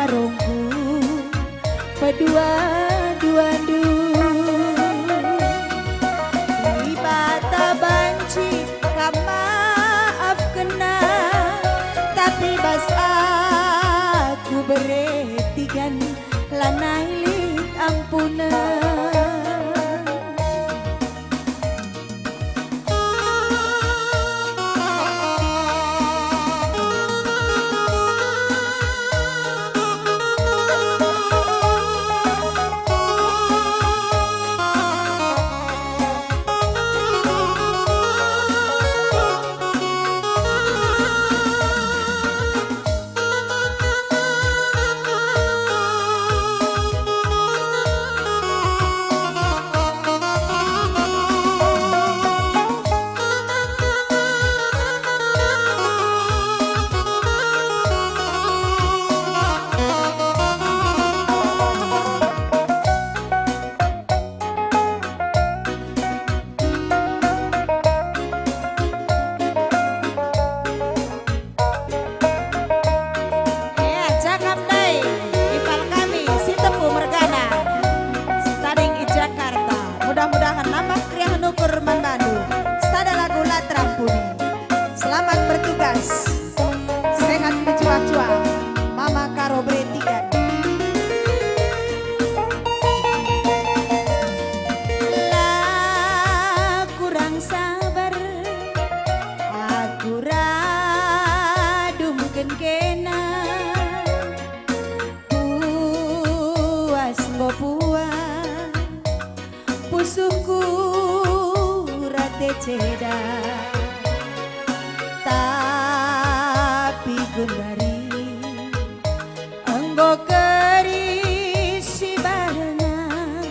karongku pedua duandu ibata banci kamaaf kena tapi bas aku beretigan lanai lit ampuna. Mudah-mudahan nambah kriang nukur manbandu sada lagu latrampuni. Selamat bertugas, sehat bercuah-cuah, mama karo beretigan. Lah kurang sabar, aku radumkeun kena puas nggo puas pusuku rate ceda tapi gundari enggo kerisi barengan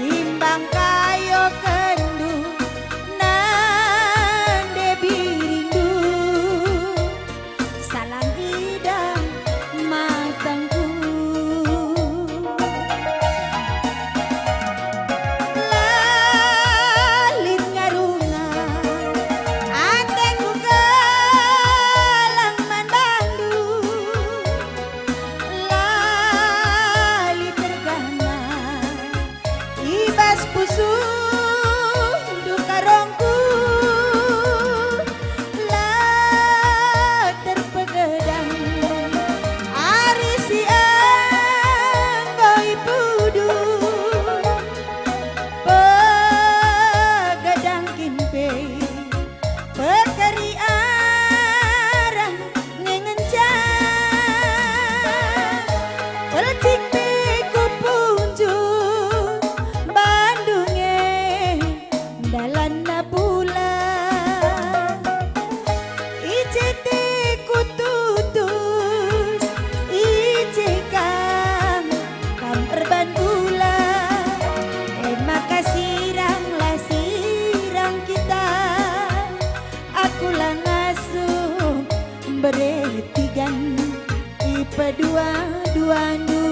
timbang kayo kendu nande birindu salang idam matangku. Pusuh karongku lah terpegedang ari si anggoy pudu pegedang kinpe pekeri arang ngengencang pelcik ku punjung dalana pula ijete ku tutus ijekang kam erban pula makasirang lah sirang kita aku lah ngasuh beretigan ipa dua duandu.